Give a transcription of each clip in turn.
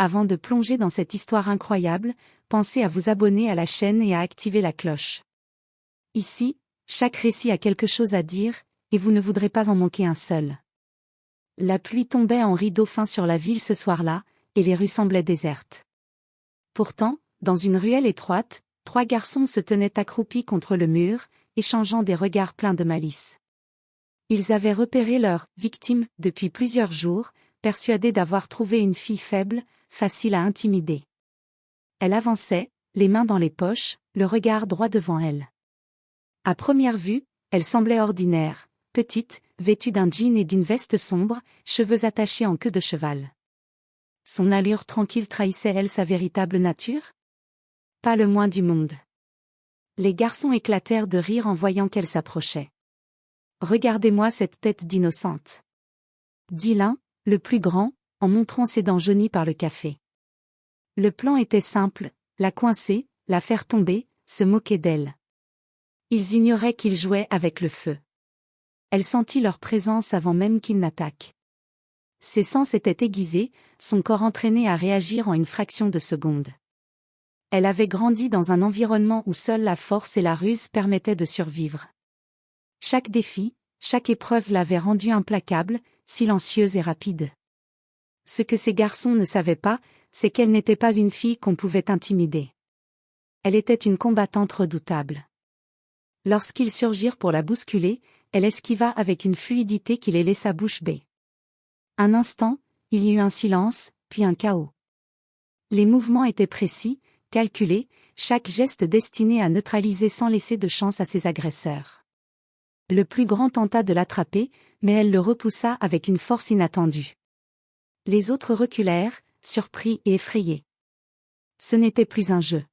Avant de plonger dans cette histoire incroyable, pensez à vous abonner à la chaîne et à activer la cloche. Ici, chaque récit a quelque chose à dire, et vous ne voudrez pas en manquer un seul. La pluie tombait en rideau fin sur la ville ce soir-là, et les rues semblaient désertes. Pourtant, dans une ruelle étroite, 3 garçons se tenaient accroupis contre le mur, échangeant des regards pleins de malice. Ils avaient repéré leur victime depuis plusieurs jours, persuadés d'avoir trouvé une fille faible, facile à intimider. Elle avançait, les mains dans les poches, le regard droit devant elle. À première vue, elle semblait ordinaire, petite, vêtue d'un jean et d'une veste sombre, cheveux attachés en queue de cheval. Son allure tranquille trahissait-elle sa véritable nature? Pas le moins du monde. Les garçons éclatèrent de rire en voyant qu'elle s'approchait. « Regardez-moi cette tête d'innocente » dit l'un, le plus grand, en montrant ses dents jaunies par le café. Le plan était simple, la coincer, la faire tomber, se moquer d'elle. Ils ignoraient qu'ils jouaient avec le feu. Elle sentit leur présence avant même qu'ils n'attaquent. Ses sens étaient aiguisés, son corps entraîné à réagir en une fraction de seconde. Elle avait grandi dans un environnement où seule la force et la ruse permettaient de survivre. Chaque défi, chaque épreuve l'avait rendue implacable, silencieuse et rapide. Ce que ces garçons ne savaient pas, c'est qu'elle n'était pas une fille qu'on pouvait intimider. Elle était une combattante redoutable. Lorsqu'ils surgirent pour la bousculer, elle esquiva avec une fluidité qui les laissa bouche bée. Un instant, il y eut un silence, puis un chaos. Les mouvements étaient précis, calculés, chaque geste destiné à neutraliser sans laisser de chance à ses agresseurs. Le plus grand tenta de l'attraper, mais elle le repoussa avec une force inattendue. Les autres reculèrent, surpris et effrayés. Ce n'était plus un jeu.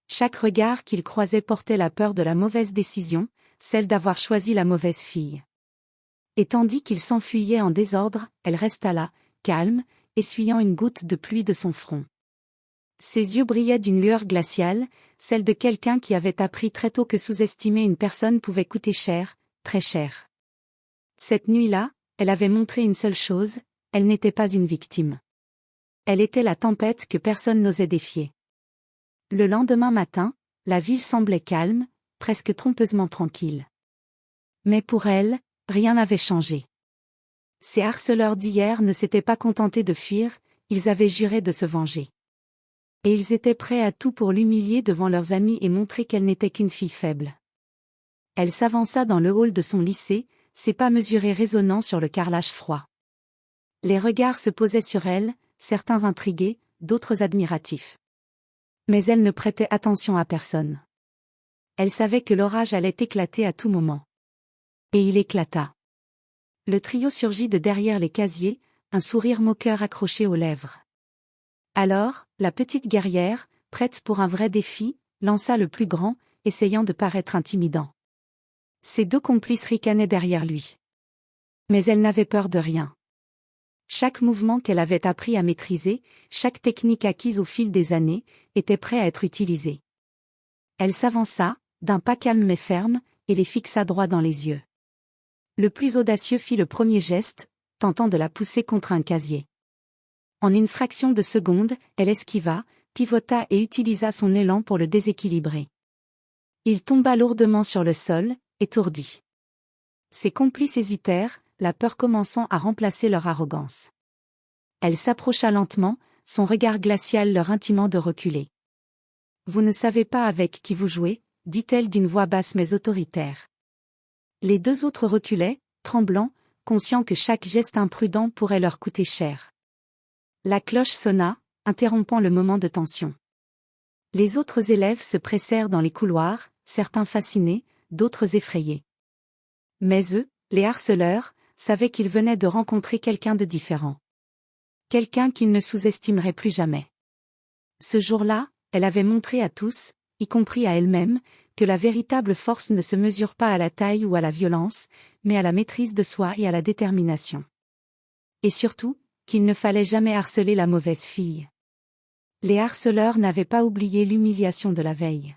Chaque regard qu'ils croisaient portait la peur de la mauvaise décision, celle d'avoir choisi la mauvaise fille. Et tandis qu'ils s'enfuyaient en désordre, elle resta là, calme, essuyant une goutte de pluie de son front. Ses yeux brillaient d'une lueur glaciale, celle de quelqu'un qui avait appris très tôt que sous-estimer une personne pouvait coûter cher, très cher. Cette nuit-là, elle avait montré une seule chose, elle n'était pas une victime. Elle était la tempête que personne n'osait défier. Le lendemain matin, la ville semblait calme, presque trompeusement tranquille. Mais pour elle, rien n'avait changé. Ces harceleurs d'hier ne s'étaient pas contentés de fuir, ils avaient juré de se venger. Et ils étaient prêts à tout pour l'humilier devant leurs amis et montrer qu'elle n'était qu'une fille faible. Elle s'avança dans le hall de son lycée, ses pas mesurés résonnant sur le carrelage froid. Les regards se posaient sur elle, certains intrigués, d'autres admiratifs. Mais elle ne prêtait attention à personne. Elle savait que l'orage allait éclater à tout moment. Et il éclata. Le trio surgit de derrière les casiers, un sourire moqueur accroché aux lèvres. Alors, la petite guerrière, prête pour un vrai défi, lança le plus grand, essayant de paraître intimidant. Ses 2 complices ricanaient derrière lui. Mais elle n'avait peur de rien. Chaque mouvement qu'elle avait appris à maîtriser, chaque technique acquise au fil des années, était prêt à être utilisé. Elle s'avança, d'un pas calme mais ferme, et les fixa droit dans les yeux. Le plus audacieux fit le premier geste, tentant de la pousser contre un casier. En une fraction de seconde, elle esquiva, pivota et utilisa son élan pour le déséquilibrer. Il tomba lourdement sur le sol, étourdi. Ses complices hésitèrent, la peur commençant à remplacer leur arrogance. Elle s'approcha lentement, son regard glacial leur intimant de reculer. « Vous ne savez pas avec qui vous jouez » dit-elle d'une voix basse mais autoritaire. Les 2 autres reculaient, tremblants, conscients que chaque geste imprudent pourrait leur coûter cher. La cloche sonna, interrompant le moment de tension. Les autres élèves se pressèrent dans les couloirs, certains fascinés, d'autres effrayés. Mais eux, les harceleurs, savaient qu'ils venaient de rencontrer quelqu'un de différent. Quelqu'un qu'ils ne sous-estimeraient plus jamais. Ce jour-là, elle avait montré à tous, y compris à elle-même, que la véritable force ne se mesure pas à la taille ou à la violence, mais à la maîtrise de soi et à la détermination. Et surtout, qu'il ne fallait jamais harceler la mauvaise fille. Les harceleurs n'avaient pas oublié l'humiliation de la veille.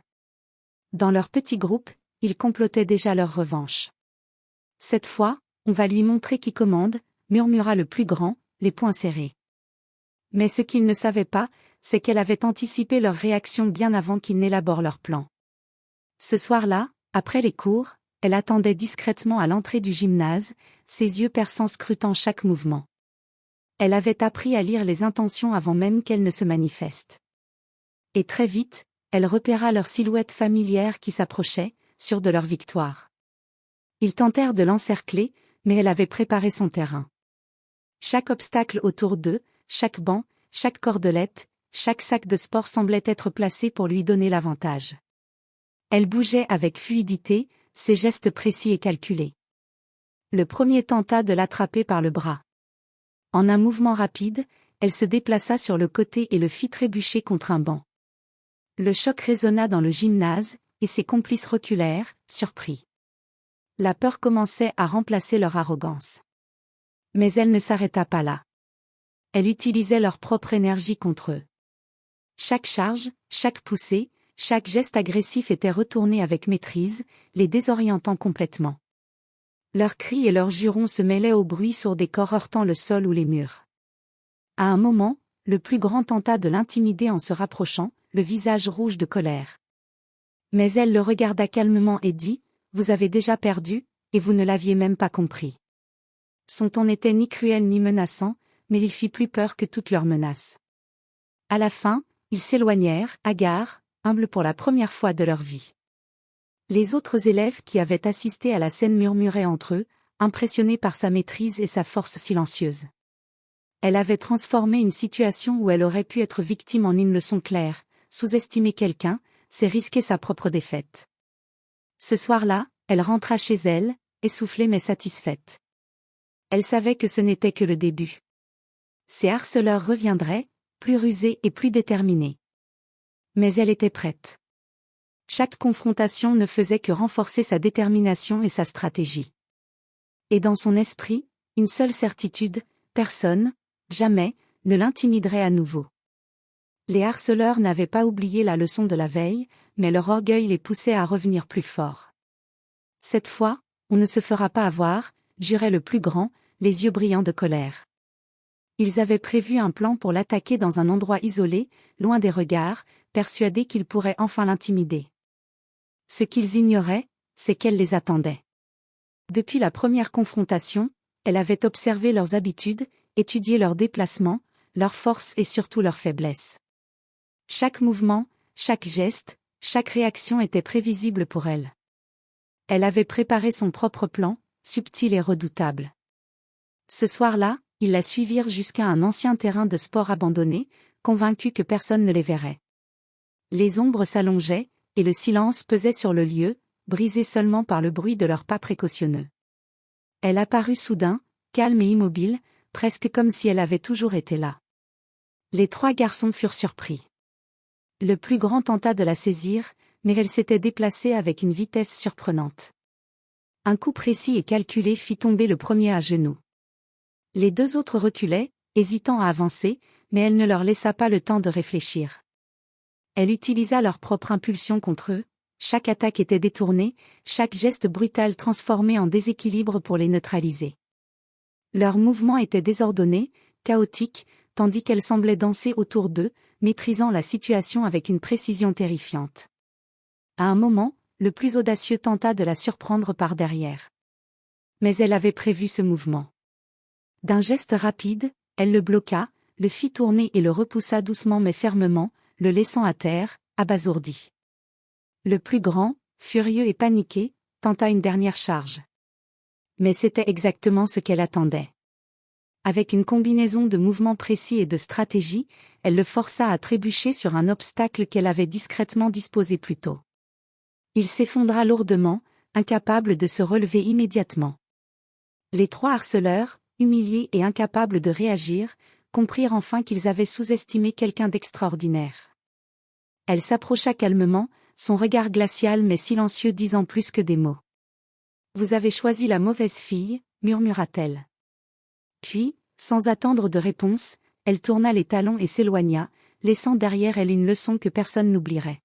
Dans leur petit groupe, ils complotaient déjà leur revanche. Cette fois, on va lui montrer qui commande, murmura le plus grand, les poings serrés. Mais ce qu'ils ne savaient pas, c'est qu'elle avait anticipé leur réaction bien avant qu'ils n'élaborent leur plan. Ce soir-là, après les cours, elle attendait discrètement à l'entrée du gymnase, ses yeux perçants scrutant chaque mouvement. Elle avait appris à lire les intentions avant même qu'elles ne se manifestent. Et très vite, elle repéra leur silhouette familière qui s'approchait, sûre de leur victoire. Ils tentèrent de l'encercler, mais elle avait préparé son terrain. Chaque obstacle autour d'eux, chaque banc, chaque cordelette, chaque sac de sport semblait être placé pour lui donner l'avantage. Elle bougeait avec fluidité, ses gestes précis et calculés. Le premier tenta de l'attraper par le bras. En un mouvement rapide, elle se déplaça sur le côté et le fit trébucher contre un banc. Le choc résonna dans le gymnase, et ses complices reculèrent, surpris. La peur commençait à remplacer leur arrogance. Mais elle ne s'arrêta pas là. Elle utilisait leur propre énergie contre eux. Chaque charge, chaque poussée, chaque geste agressif était retourné avec maîtrise, les désorientant complètement. Leurs cris et leurs jurons se mêlaient au bruit sourd des corps heurtant le sol ou les murs. À un moment, le plus grand tenta de l'intimider en se rapprochant, le visage rouge de colère. Mais elle le regarda calmement et dit : « Vous avez déjà perdu, et vous ne l'aviez même pas compris. » Son ton n'était ni cruel ni menaçant, mais il fit plus peur que toutes leurs menaces. À la fin, ils s'éloignèrent, hagards, humbles pour la première fois de leur vie. Les autres élèves qui avaient assisté à la scène murmuraient entre eux, impressionnés par sa maîtrise et sa force silencieuse. Elle avait transformé une situation où elle aurait pu être victime en une leçon claire. Sous-estimer quelqu'un, c'est risquer sa propre défaite. Ce soir-là, elle rentra chez elle, essoufflée mais satisfaite. Elle savait que ce n'était que le début. Ses harceleurs reviendraient, plus rusés et plus déterminés. Mais elle était prête. Chaque confrontation ne faisait que renforcer sa détermination et sa stratégie. Et dans son esprit, une seule certitude, personne, jamais, ne l'intimiderait à nouveau. Les harceleurs n'avaient pas oublié la leçon de la veille, mais leur orgueil les poussait à revenir plus fort. Cette fois, on ne se fera pas avoir, jurait le plus grand, les yeux brillants de colère. Ils avaient prévu un plan pour l'attaquer dans un endroit isolé, loin des regards, persuadés qu'ils pourraient enfin l'intimider. Ce qu'ils ignoraient, c'est qu'elle les attendait. Depuis la première confrontation, elle avait observé leurs habitudes, étudié leurs déplacements, leurs forces et surtout leurs faiblesses. Chaque mouvement, chaque geste, chaque réaction était prévisible pour elle. Elle avait préparé son propre plan, subtil et redoutable. Ce soir-là, ils la suivirent jusqu'à un ancien terrain de sport abandonné, convaincus que personne ne les verrait. Les ombres s'allongeaient, et le silence pesait sur le lieu, brisé seulement par le bruit de leurs pas précautionneux. Elle apparut soudain, calme et immobile, presque comme si elle avait toujours été là. Les trois garçons furent surpris. Le plus grand tenta de la saisir, mais elle s'était déplacée avec une vitesse surprenante. Un coup précis et calculé fit tomber le premier à genoux. Les deux autres reculaient, hésitant à avancer, mais elle ne leur laissa pas le temps de réfléchir. Elle utilisa leur propre impulsion contre eux, chaque attaque était détournée, chaque geste brutal transformé en déséquilibre pour les neutraliser. Leurs mouvements étaient désordonnés, chaotiques, tandis qu'elle semblait danser autour d'eux, maîtrisant la situation avec une précision terrifiante. À un moment, le plus audacieux tenta de la surprendre par derrière. Mais elle avait prévu ce mouvement. D'un geste rapide, elle le bloqua, le fit tourner et le repoussa doucement mais fermement, le laissant à terre, abasourdi. Le plus grand, furieux et paniqué, tenta une dernière charge. Mais c'était exactement ce qu'elle attendait. Avec une combinaison de mouvements précis et de stratégie, elle le força à trébucher sur un obstacle qu'elle avait discrètement disposé plus tôt. Il s'effondra lourdement, incapable de se relever immédiatement. Les trois harceleurs, humiliés et incapables de réagir, comprirent enfin qu'ils avaient sous-estimé quelqu'un d'extraordinaire. Elle s'approcha calmement, son regard glacial mais silencieux disant plus que des mots. « Vous avez choisi la mauvaise fille », murmura-t-elle. Puis, sans attendre de réponse, elle tourna les talons et s'éloigna, laissant derrière elle une leçon que personne n'oublierait.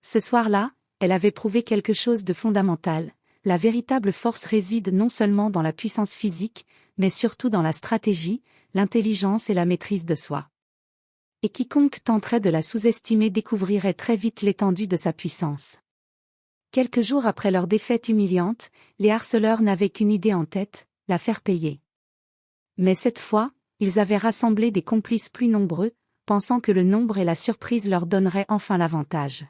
Ce soir-là, elle avait prouvé quelque chose de fondamental, la véritable force réside non seulement dans la puissance physique, mais surtout dans la stratégie, l'intelligence et la maîtrise de soi. Et quiconque tenterait de la sous-estimer découvrirait très vite l'étendue de sa puissance. Quelques jours après leur défaite humiliante, les harceleurs n'avaient qu'une idée en tête, la faire payer. Mais cette fois, ils avaient rassemblé des complices plus nombreux, pensant que le nombre et la surprise leur donneraient enfin l'avantage.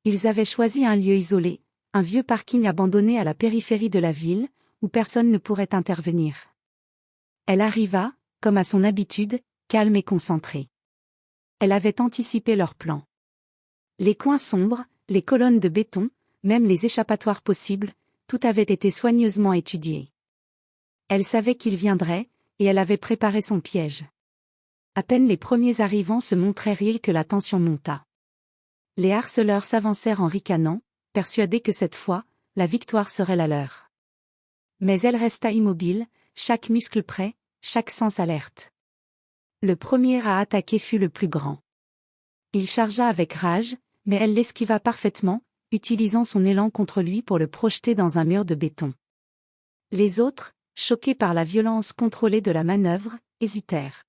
Ils avaient choisi un lieu isolé, un vieux parking abandonné à la périphérie de la ville, où personne ne pourrait intervenir. Elle arriva, comme à son habitude, calme et concentrée. Elle avait anticipé leur plan. Les coins sombres, les colonnes de béton, même les échappatoires possibles, tout avait été soigneusement étudié. Elle savait qu'il viendrait, et elle avait préparé son piège. À peine les premiers arrivants se montrèrent-ils que la tension monta. Les harceleurs s'avancèrent en ricanant, persuadés que cette fois, la victoire serait la leur. Mais elle resta immobile, chaque muscle prêt, chaque sens alerte. Le premier à attaquer fut le plus grand. Il chargea avec rage, mais elle l'esquiva parfaitement, utilisant son élan contre lui pour le projeter dans un mur de béton. Les autres, choqués par la violence contrôlée de la manœuvre, hésitèrent.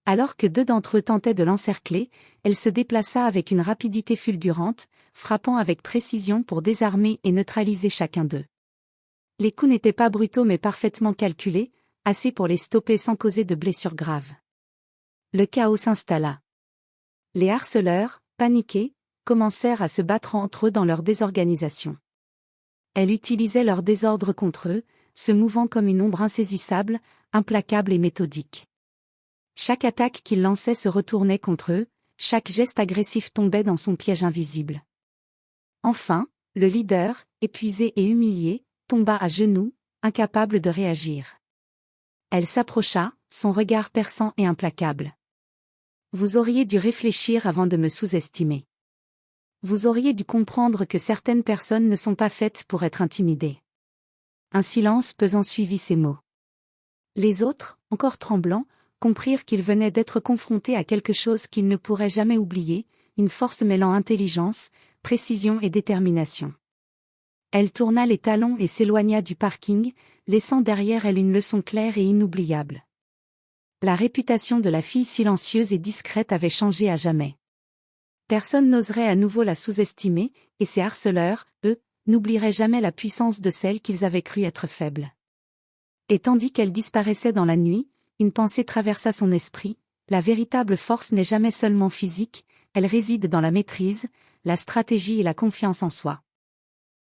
Alors que deux d'entre eux tentaient de l'encercler, elle se déplaça avec une rapidité fulgurante, frappant avec précision pour désarmer et neutraliser chacun d'eux. Les coups n'étaient pas brutaux mais parfaitement calculés, assez pour les stopper sans causer de blessures graves. Le chaos s'installa. Les harceleurs, paniqués, commencèrent à se battre entre eux dans leur désorganisation. Elle utilisait leur désordre contre eux, se mouvant comme une ombre insaisissable, implacable et méthodique. Chaque attaque qu'ils lançaient se retournait contre eux, chaque geste agressif tombait dans son piège invisible. Enfin, le leader, épuisé et humilié, tomba à genoux, incapable de réagir. Elle s'approcha, son regard perçant et implacable. « Vous auriez dû réfléchir avant de me sous-estimer. Vous auriez dû comprendre que certaines personnes ne sont pas faites pour être intimidées. » Un silence pesant suivit ces mots. Les autres, encore tremblants, comprirent qu'ils venaient d'être confrontés à quelque chose qu'ils ne pourraient jamais oublier, une force mêlant intelligence, précision et détermination. Elle tourna les talons et s'éloigna du parking, laissant derrière elle une leçon claire et inoubliable. La réputation de la fille silencieuse et discrète avait changé à jamais. Personne n'oserait à nouveau la sous-estimer, et ses harceleurs, eux, n'oublieraient jamais la puissance de celle qu'ils avaient cru être faible. Et tandis qu'elle disparaissait dans la nuit, une pensée traversa son esprit, la véritable force n'est jamais seulement physique, elle réside dans la maîtrise, la stratégie et la confiance en soi.